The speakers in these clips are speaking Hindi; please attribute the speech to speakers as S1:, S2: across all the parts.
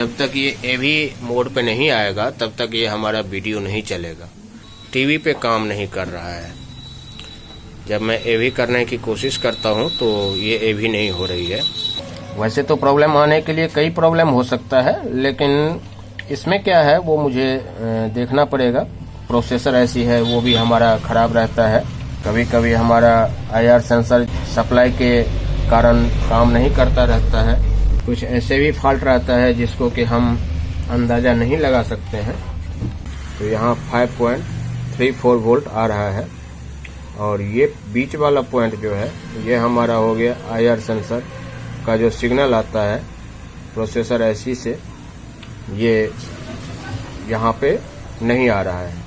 S1: जब तक ये एवी मोड पे नहीं आएगा तब तक ये हमारा वीडियो नहीं चलेगा। टीवी पे काम नहीं कर रहा है। जब मैं एवी करने की कोशिश करता हूँ तो ये एवी नहीं हो रही है। वैसे तो प्रॉब्लम आने के लिए कई प्रॉब्लम हो सकता है, लेकिन इसमें क्या है वो मुझे देखना पड़ेगा। प्रोसेसर ऐसी है, वो भी हमारा ख़राब रहता है। कभी कभी हमारा IR सेंसर सप्लाई के कारण काम नहीं करता रहता है। कुछ ऐसे भी फॉल्ट रहता है जिसको कि हम अंदाज़ा नहीं लगा सकते हैं। तो यहाँ 5.34 वोल्ट आ रहा है और ये बीच वाला पॉइंट जो है ये हमारा हो गया IR सेंसर का जो सिग्नल आता है प्रोसेसर ऐसी से, ये यहाँ पे नहीं आ रहा है।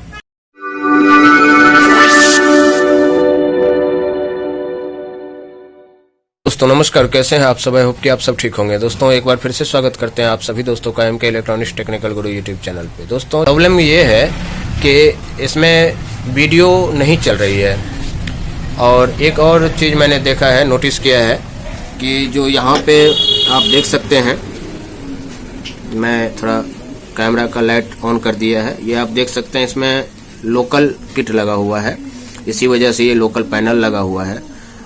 S1: दोस्तों नमस्कार, कैसे हैं आप सब? आई होप कि आप सब ठीक होंगे। दोस्तों एक बार फिर से स्वागत करते हैं आप सभी दोस्तों का MK इलेक्ट्रॉनिक्स टेक्निकल गुरु यूट्यूब चैनल पे। दोस्तों प्रॉब्लम ये है कि इसमें वीडियो नहीं चल रही है। और एक और चीज़ मैंने देखा है, नोटिस किया है कि जो यहाँ पे आप देख सकते हैं, मैं थोड़ा कैमरा का लाइट ऑन कर दिया है, ये आप देख सकते हैं इसमें लोकल किट लगा हुआ है। इसी वजह से ये लोकल पैनल लगा हुआ है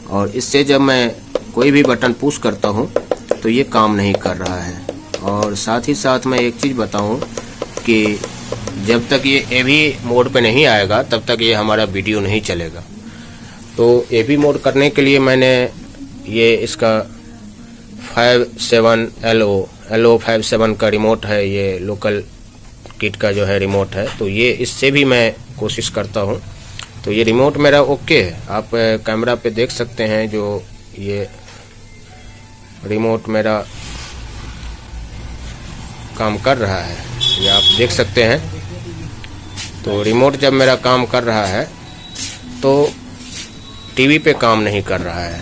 S1: और इससे जब मैं कोई भी बटन पुश करता हूँ तो ये काम नहीं कर रहा है। और साथ ही साथ मैं एक चीज़ बताऊँ कि जब तक ये एवी मोड पे नहीं आएगा तब तक ये हमारा वीडियो नहीं चलेगा। तो एवी मोड करने के लिए मैंने ये इसका 57 LO57 का रिमोट है, ये लोकल किट का जो है रिमोट है। तो ये इससे भी मैं कोशिश करता हूँ। तो ये रिमोट मेरा ओके है, आप कैमरा पे देख सकते हैं। जो ये रिमोट मेरा काम कर रहा है, ये आप देख सकते हैं। तो रिमोट जब मेरा काम कर रहा है तो टीवी पे काम नहीं कर रहा है।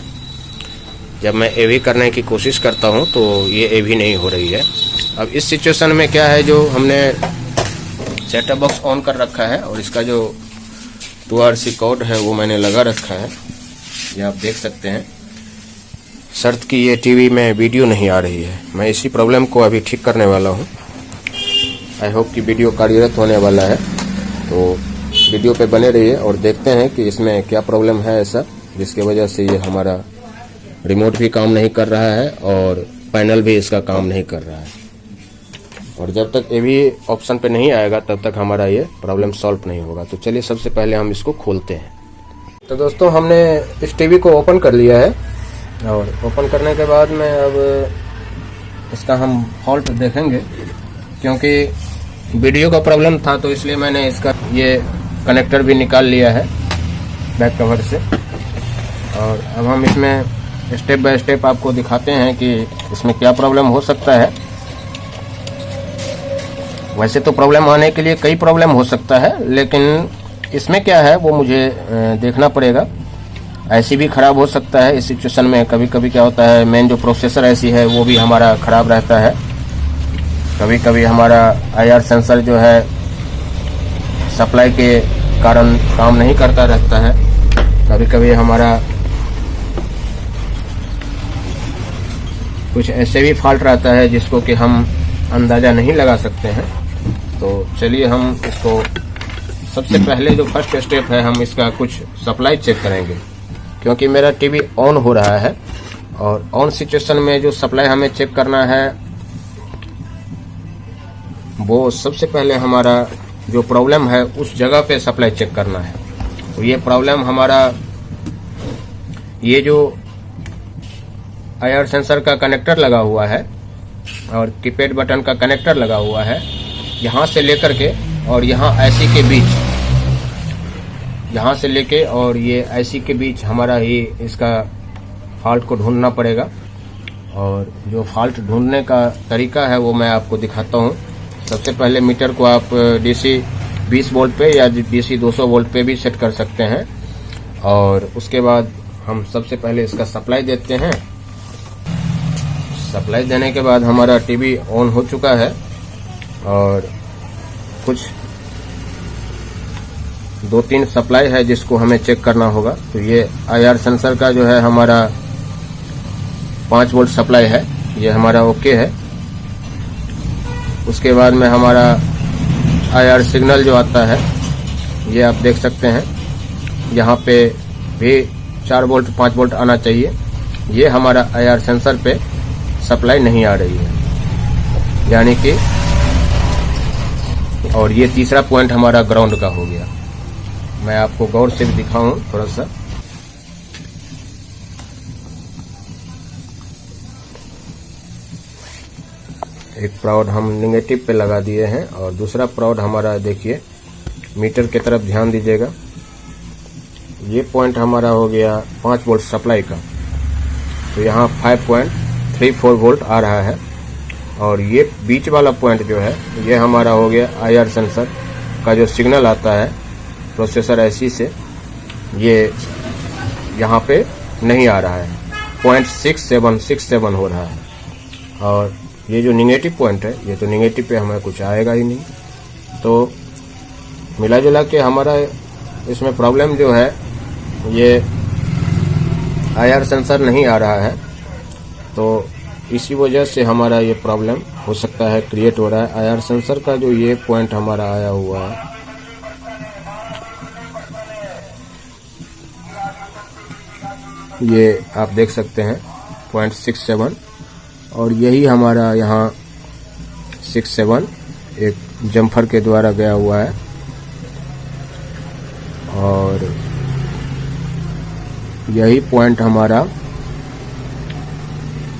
S1: जब मैं एवी करने की कोशिश करता हूं तो ये एवी नहीं हो रही है। अब इस सिचुएशन में क्या है, जो हमने सेटअप बॉक्स ऑन कर रखा है और इसका जो 2RC कोड है वो मैंने लगा रखा है, ये आप देख सकते हैं। शर्त कि ये टीवी में वीडियो नहीं आ रही है। मैं इसी प्रॉब्लम को अभी ठीक करने वाला हूँ। आई होप कि वीडियो कार्यरत होने वाला है, तो वीडियो पे बने रहिए और देखते हैं कि इसमें क्या प्रॉब्लम है ऐसा जिसकी वजह से ये हमारा रिमोट भी काम नहीं कर रहा है और पैनल भी इसका काम नहीं कर रहा है। और जब तक एवी ऑप्शन पे नहीं आएगा तब तक हमारा ये प्रॉब्लम सॉल्व नहीं होगा। तो चलिए सबसे पहले हम इसको खोलते हैं। तो दोस्तों हमने इस टीवी को ओपन कर लिया है और ओपन करने के बाद में अब इसका हम फॉल्ट देखेंगे, क्योंकि वीडियो का प्रॉब्लम था तो इसलिए मैंने इसका ये कनेक्टर भी निकाल लिया है बैक कवर से। और अब हम इसमें स्टेप बाय स्टेप आपको दिखाते हैं कि इसमें क्या प्रॉब्लम हो सकता है। वैसे तो प्रॉब्लम आने के लिए कई प्रॉब्लम हो सकता है, लेकिन इसमें क्या है वो मुझे देखना पड़ेगा। ऐसी भी ख़राब हो सकता है इस सिचुएशन में। कभी कभी क्या होता है, मेन जो प्रोसेसर ऐसी है वो भी हमारा ख़राब रहता है। कभी कभी हमारा IR सेंसर जो है सप्लाई के कारण काम नहीं करता रहता है। कभी कभी हमारा कुछ ऐसे भी फॉल्ट रहता है जिसको कि हम अंदाज़ा नहीं लगा सकते हैं। तो चलिए हम इसको सबसे पहले जो फर्स्ट स्टेप है, हम इसका कुछ सप्लाई चेक करेंगे, क्योंकि मेरा टीवी ऑन हो रहा है और ऑन सिचुएशन में जो सप्लाई हमें चेक करना है वो सबसे पहले हमारा जो प्रॉब्लम है उस जगह पे सप्लाई चेक करना है। तो ये प्रॉब्लम हमारा ये जो IR सेंसर का कनेक्टर लगा हुआ है और कीपैड बटन का कनेक्टर लगा हुआ है, यहाँ से लेकर के और यहाँ IC के बीच, यहाँ से लेके और ये IC के बीच हमारा ही इसका फॉल्ट को ढूंढना पड़ेगा। और जो फॉल्ट ढूंढने का तरीका है वो मैं आपको दिखाता हूँ। सबसे पहले मीटर को आप DC 20 वोल्ट पे या DC 200 वोल्ट पे भी सेट कर सकते हैं। और उसके बाद हम सबसे पहले इसका सप्लाई देते हैं। सप्लाई देने के बाद हमारा टीवी ऑन हो चुका है और कुछ 2-3 सप्लाई है जिसको हमें चेक करना होगा। तो ये IR सेंसर का जो है हमारा 5 वोल्ट सप्लाई है, ये हमारा ओके है। उसके बाद में हमारा IR सिग्नल जो आता है, ये आप देख सकते हैं, यहाँ पे भी 4 वोल्ट 5 वोल्ट आना चाहिए। ये हमारा IR सेंसर पे सप्लाई नहीं आ रही है, यानी कि, और ये तीसरा पॉइंट हमारा ग्राउंड का हो गया। मैं आपको गौर से भी दिखाऊं थोड़ा सा। एक प्राउड हम निगेटिव पे लगा दिए हैं और दूसरा प्राउड हमारा देखिए मीटर की तरफ ध्यान दीजिएगा। ये पॉइंट हमारा हो गया 5 वोल्ट सप्लाई का, तो यहाँ 5.34 वोल्ट आ रहा है। और ये बीच वाला पॉइंट जो है, ये हमारा हो गया IR सेंसर का जो सिग्नल आता है प्रोसेसर IC से, ये यहाँ पे नहीं आ रहा है, 0.6767 हो रहा है। और ये जो निगेटिव पॉइंट है, ये तो निगेटिव पे हमें कुछ आएगा ही नहीं। तो मिला जुला के हमारा इसमें प्रॉब्लम जो है, ये IR सेंसर नहीं आ रहा है, तो इसी वजह से हमारा ये प्रॉब्लम हो सकता है क्रिएट हो रहा है। IR सेंसर का जो ये पॉइंट हमारा आया हुआ है, ये आप देख सकते हैं 0.67, और यही हमारा यहाँ 67 एक जम्फर के द्वारा गया हुआ है। और यही पॉइंट हमारा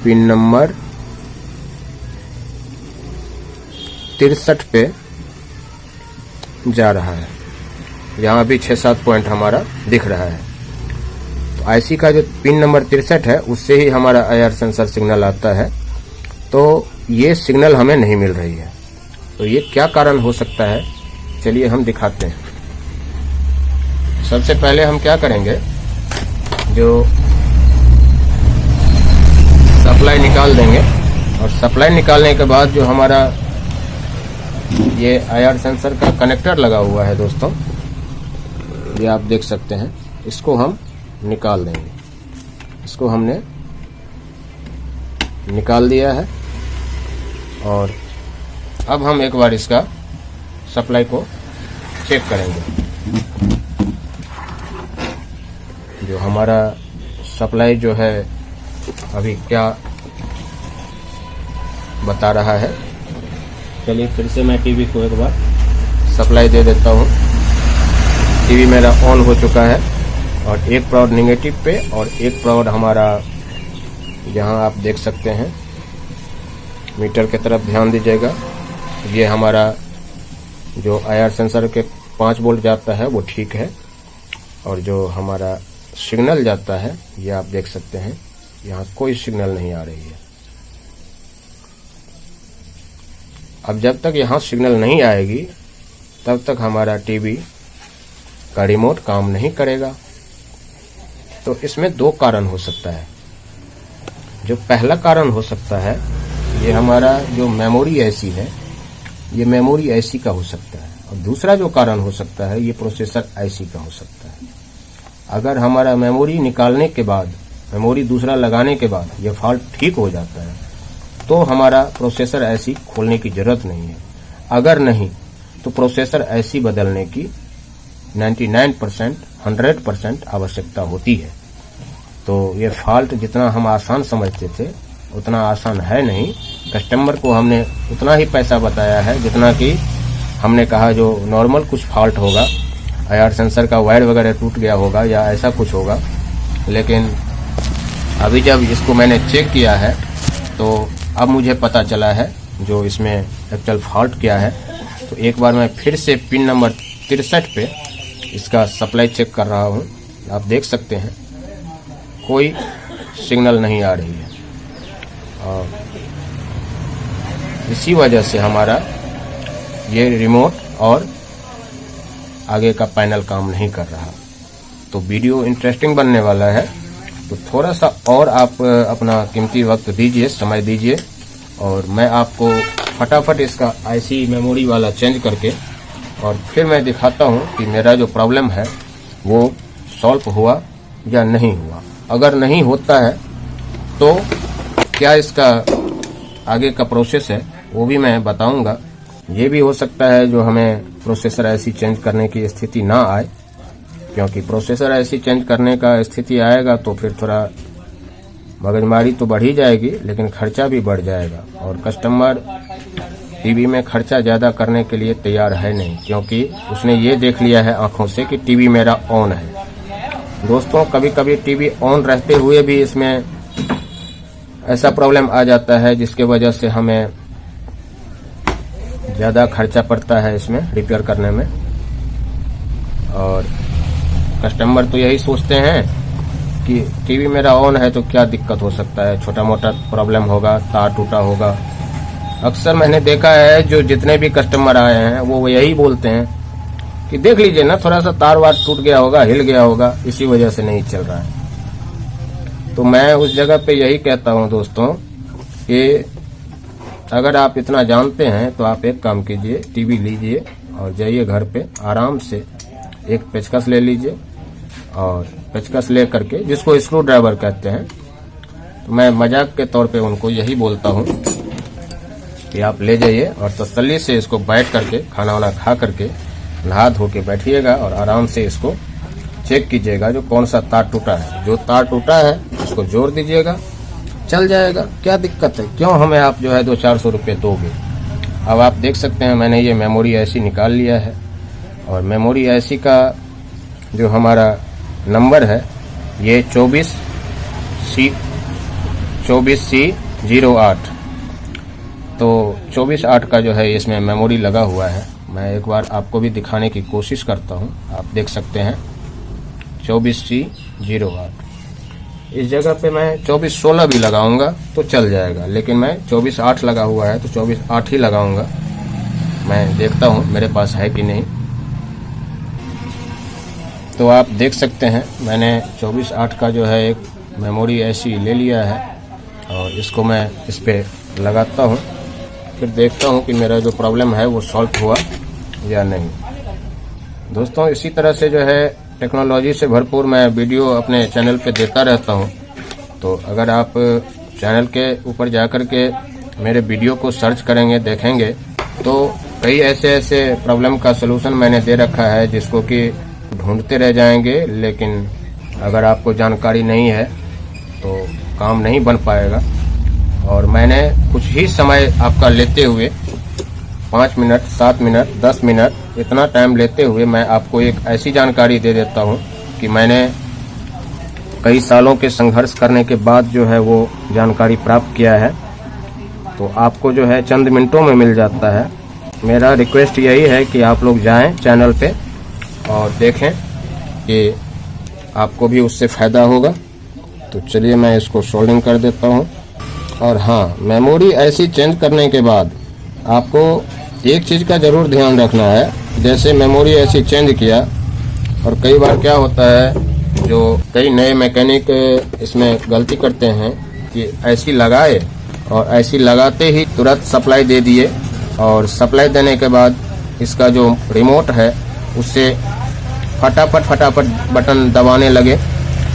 S1: पिन नंबर 63 पे जा रहा है। यहाँ भी 6-7 पॉइंट हमारा दिख रहा है। तो IC का जो पिन नंबर 63 है, उससे ही हमारा IR सेंसर सिग्नल आता है। तो ये सिग्नल हमें नहीं मिल रही है, तो ये क्या कारण हो सकता है, चलिए हम दिखाते हैं। सबसे पहले हम क्या करेंगे, जो सप्लाई निकाल देंगे, और सप्लाई निकालने के बाद जो हमारा ये IR सेंसर का कनेक्टर लगा हुआ है दोस्तों, ये आप देख सकते हैं, इसको हम निकाल देंगे। इसको हमने निकाल दिया है, और अब हम एक बार इसका सप्लाई को चेक करेंगे। जो हमारा सप्लाई जो है अभी क्या बता रहा है, चलिए फिर से मैं टीवी को एक बार सप्लाई दे देता हूँ। टीवी मेरा ऑन हो चुका है, और एक प्राउड निगेटिव पे और एक प्राउड हमारा, यहाँ आप देख सकते हैं, मीटर की तरफ ध्यान दीजिएगा। ये हमारा जो IR सेंसर के 5 वोल्ट जाता है वो ठीक है, और जो हमारा सिग्नल जाता है, ये आप देख सकते हैं, यहाँ कोई सिग्नल नहीं आ रही है। अब जब तक यहाँ सिग्नल नहीं आएगी, तब तक हमारा टीवी का रिमोट काम नहीं करेगा। तो इसमें 2 कारण हो सकता है। जो पहला कारण हो सकता है, ये हमारा जो मेमोरी IC है, ये मेमोरी IC का हो सकता है। और दूसरा जो कारण हो सकता है, ये प्रोसेसर IC का हो सकता है। अगर हमारा मेमोरी निकालने के बाद, मेमोरी दूसरा लगाने के बाद ये फॉल्ट ठीक हो जाता है, तो हमारा प्रोसेसर IC खोलने की जरूरत नहीं है। अगर नहीं, तो प्रोसेसर IC बदलने की 99% 100% आवश्यकता होती है। तो ये फॉल्ट जितना हम आसान समझते थे, उतना आसान है नहीं। कस्टमर को हमने उतना ही पैसा बताया है जितना कि हमने कहा जो नॉर्मल कुछ फॉल्ट होगा, IR सेंसर का वायर वगैरह टूट गया होगा या ऐसा कुछ होगा। लेकिन अभी जब इसको मैंने चेक किया है, तो अब मुझे पता चला है जो इसमें एक्चुअल फॉल्ट क्या है। तो एक बार मैं फिर से पिन नंबर 63 पे इसका सप्लाई चेक कर रहा हूँ। आप देख सकते हैं कोई सिग्नल नहीं आ रही है, और इसी वजह से हमारा ये रिमोट और आगे का पैनल काम नहीं कर रहा। तो वीडियो इंटरेस्टिंग बनने वाला है, तो थोड़ा सा और आप अपना कीमती वक्त दीजिए, समय दीजिए, और मैं आपको फटाफट इसका IC मेमोरी वाला चेंज करके और फिर मैं दिखाता हूँ कि मेरा जो प्रॉब्लम है वो सॉल्व हुआ या नहीं हुआ। अगर नहीं होता है तो क्या इसका आगे का प्रोसेस है वो भी मैं बताऊंगा। ये भी हो सकता है जो हमें प्रोसेसर ऐसी चेंज करने की स्थिति ना आए, क्योंकि प्रोसेसर ऐसी चेंज करने का स्थिति आएगा तो फिर थोड़ा मगजमारी तो बढ़ ही जाएगी, लेकिन खर्चा भी बढ़ जाएगा। और कस्टमर टीवी में खर्चा ज़्यादा करने के लिए तैयार है नहीं, क्योंकि उसने ये देख लिया है आंखों से कि टीवी मेरा ऑन है। दोस्तों, कभी कभी टीवी ऑन रहते हुए भी इसमें ऐसा प्रॉब्लम आ जाता है जिसके वजह से हमें ज़्यादा खर्चा पड़ता है इसमें रिपेयर करने में। और कस्टमर तो यही सोचते हैं कि टीवी मेरा ऑन है तो क्या दिक्कत हो सकता है, छोटा मोटा प्रॉब्लम होगा, तार टूटा होगा। अक्सर मैंने देखा है जो जितने भी कस्टमर आए हैं वो यही बोलते हैं कि देख लीजिए ना, थोड़ा सा तार वार टूट गया होगा, हिल गया होगा, इसी वजह से नहीं चल रहा है। तो मैं उस जगह पे यही कहता हूं दोस्तों कि अगर आप इतना जानते हैं तो आप एक काम कीजिए, टीवी लीजिए और जाइए घर पे आराम से एक पेचकस ले लीजिए, और पेचकस ले करके, जिसको स्क्रू ड्राइवर कहते हैं, तो मैं मजाक के तौर पे उनको यही बोलता हूं कि आप ले जाइए और तसल्ली से इसको बैठ करके खाना वाना खा करके नहा धो के बैठिएगा और आराम से इसको चेक कीजिएगा जो कौन सा तार टूटा है। जो तार टूटा है उसको जोड़ दीजिएगा, चल जाएगा। क्या दिक्कत है, क्यों हमें आप जो है 200-400 रुपये दोगे। अब आप देख सकते हैं मैंने ये मेमोरी ऐसी निकाल लिया है, और मेमोरी ऐसी का जो हमारा नंबर है ये 24C08। तो 24/8 का जो है इसमें मेमोरी लगा हुआ है। मैं एक बार आपको भी दिखाने की कोशिश करता हूं। आप देख सकते हैं 24C08। इस जगह पे मैं 2416 भी लगाऊंगा तो चल जाएगा, लेकिन मैं 24/8 लगा हुआ है तो 24/8 ही लगाऊंगा। मैं देखता हूं मेरे पास है कि नहीं। तो आप देख सकते हैं मैंने 24/8 का जो है एक मेमोरी ऐसी ले लिया है, और इसको मैं इस पे लगाता हूं, फिर देखता हूं कि मेरा जो प्रॉब्लम है वो सॉल्व हुआ या नहीं। दोस्तों, इसी तरह से जो है टेक्नोलॉजी से भरपूर मैं वीडियो अपने चैनल पे देता रहता हूं। तो अगर आप चैनल के ऊपर जाकर के मेरे वीडियो को सर्च करेंगे, देखेंगे, तो कई ऐसे प्रॉब्लम का सलूशन मैंने दे रखा है जिसको कि ढूंढते रह जाएंगे, लेकिन अगर आपको जानकारी नहीं है तो काम नहीं बन पाएगा। और मैंने कुछ ही समय आपका लेते हुए 5 मिनट, 7 मिनट, 10 मिनट इतना टाइम लेते हुए मैं आपको एक ऐसी जानकारी दे देता हूं कि मैंने कई सालों के संघर्ष करने के बाद जो है वो जानकारी प्राप्त किया है। तो आपको जो है चंद मिनटों में मिल जाता है। मेरा रिक्वेस्ट यही है कि आप लोग जाएं चैनल पे और देखें कि आपको भी उससे फ़ायदा होगा। तो चलिए मैं इसको सोल्डिंग कर देता हूं। और हाँ, मेमोरी ऐसी चेंज करने के बाद आपको एक चीज़ का ज़रूर ध्यान रखना है। जैसे मेमोरी ऐसी चेंज किया, और कई बार क्या होता है जो कई नए मैकेनिक इसमें गलती करते हैं कि ऐसी लगाए और ऐसी लगाते ही तुरंत सप्लाई दे दिए, और सप्लाई देने के बाद इसका जो रिमोट है उससे फटाफट बटन दबाने लगे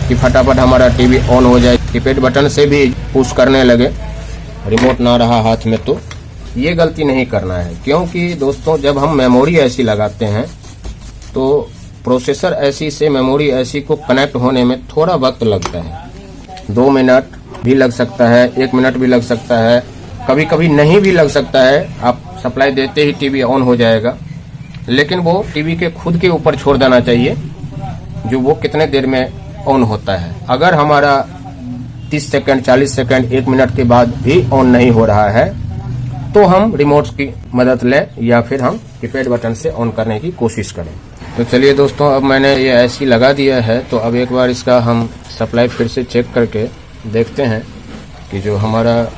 S1: कि फटाफट हमारा टीवी ऑन हो जाए। कीपैड बटन से भी पुश करने लगे, रिमोट ना रहा हाथ में। तो ये गलती नहीं करना है, क्योंकि दोस्तों जब हम मेमोरी ऐसी लगाते हैं तो प्रोसेसर ऐसी से मेमोरी ऐसी को कनेक्ट होने में थोड़ा वक्त लगता है। 2 मिनट भी लग सकता है, 1 मिनट भी लग सकता है, कभी कभी नहीं भी लग सकता है। आप सप्लाई देते ही टीवी ऑन हो जाएगा, लेकिन वो टीवी के खुद के ऊपर छोड़ देना चाहिए जो वो कितने देर में ऑन होता है। अगर हमारा 30 सेकंड, 40 सेकंड, 1 मिनट के बाद भी ऑन नहीं हो रहा है तो हम रिमोट की मदद लें, या फिर हम कीपैड बटन से ऑन करने की कोशिश करें। तो चलिए दोस्तों, अब मैंने ये ऐसी लगा दिया है, तो अब एक बार इसका हम सप्लाई फिर से चेक करके देखते हैं कि जो हमारा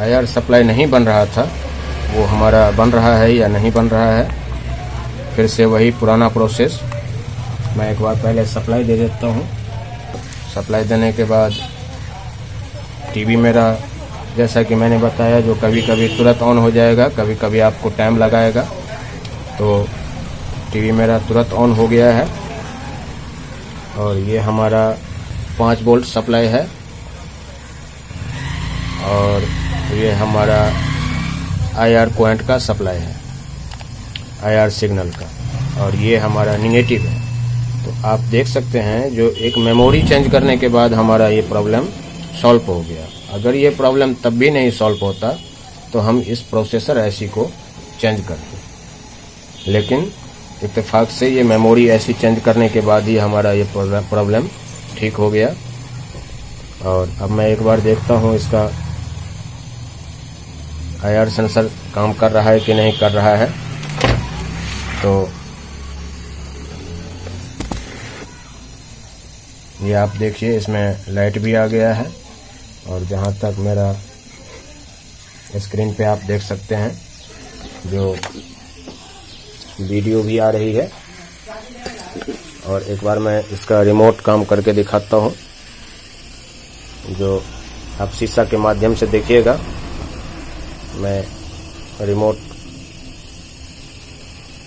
S1: आईआर सप्लाई नहीं बन रहा था वो हमारा बन रहा है या नहीं बन रहा है। फिर से वही पुराना प्रोसेस, मैं एक बार पहले सप्लाई दे देता हूँ। सप्लाई देने के बाद टीवी मेरा, जैसा कि मैंने बताया, जो कभी कभी तुरंत ऑन हो जाएगा, कभी कभी आपको टाइम लगाएगा। तो टीवी मेरा तुरंत ऑन हो गया है, और ये हमारा 5 वोल्ट सप्लाई है, और ये हमारा IR पॉइंट का सप्लाई है, IR सिग्नल का, और ये हमारा निगेटिव है। तो आप देख सकते हैं जो एक मेमोरी चेंज करने के बाद हमारा ये प्रॉब्लम सॉल्व हो गया। अगर ये प्रॉब्लम तब भी नहीं सॉल्व होता तो हम इस प्रोसेसर IC को चेंज करते, लेकिन इत्तेफाक से ये मेमोरी IC चेंज करने के बाद ही हमारा ये प्रॉब्लम ठीक हो गया। और अब मैं एक बार देखता हूँ इसका IR सेंसर काम कर रहा है कि नहीं कर रहा है। तो ये आप देखिए, इसमें लाइट भी आ गया है, और जहाँ तक मेरा स्क्रीन पे आप देख सकते हैं जो वीडियो भी आ रही है। और एक बार मैं इसका रिमोट काम करके दिखाता हूँ, जो आप शीशा के माध्यम से देखिएगा। मैं रिमोट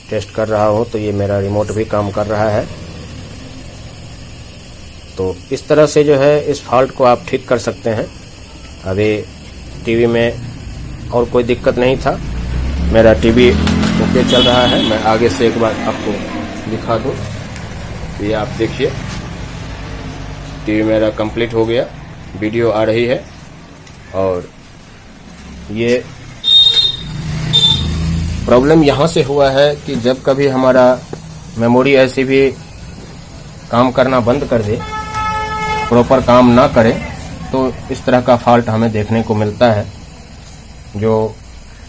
S1: टेस्ट कर रहा हूँ, तो ये मेरा रिमोट भी काम कर रहा है। तो इस तरह से जो है इस फॉल्ट को आप ठीक कर सकते हैं। अभी टीवी में और कोई दिक्कत नहीं था, मेरा टीवी ओके चल रहा है। मैं आगे से एक बार आपको दिखा दूँ। ये आप देखिए, टीवी मेरा कंप्लीट हो गया, वीडियो आ रही है। और ये प्रॉब्लम यहाँ से हुआ है कि जब कभी हमारा मेमोरी ऐसी भी काम करना बंद कर दे, प्रॉपर काम ना करे, तो इस तरह का फॉल्ट हमें देखने को मिलता है। जो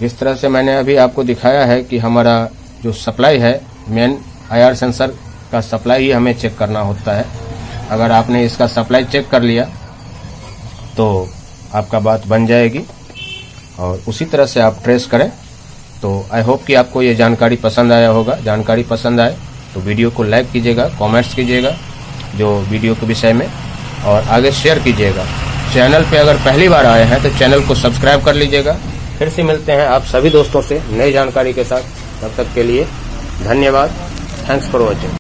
S1: जिस तरह से मैंने अभी आपको दिखाया है कि हमारा जो सप्लाई है, मेन IR सेंसर का सप्लाई ही हमें चेक करना होता है। अगर आपने इसका सप्लाई चेक कर लिया तो आपका बात बन जाएगी, और उसी तरह से आप ट्रेस करें। तो आई होप कि आपको ये जानकारी पसंद आया होगा। जानकारी पसंद आए तो वीडियो को लाइक कीजिएगा, कमेंट्स कीजिएगा जो वीडियो के विषय में, और आगे शेयर कीजिएगा। चैनल पे अगर पहली बार आए हैं तो चैनल को सब्सक्राइब कर लीजिएगा। फिर से मिलते हैं आप सभी दोस्तों से नई जानकारी के साथ। तब तक के लिए धन्यवाद। Thanks for watching.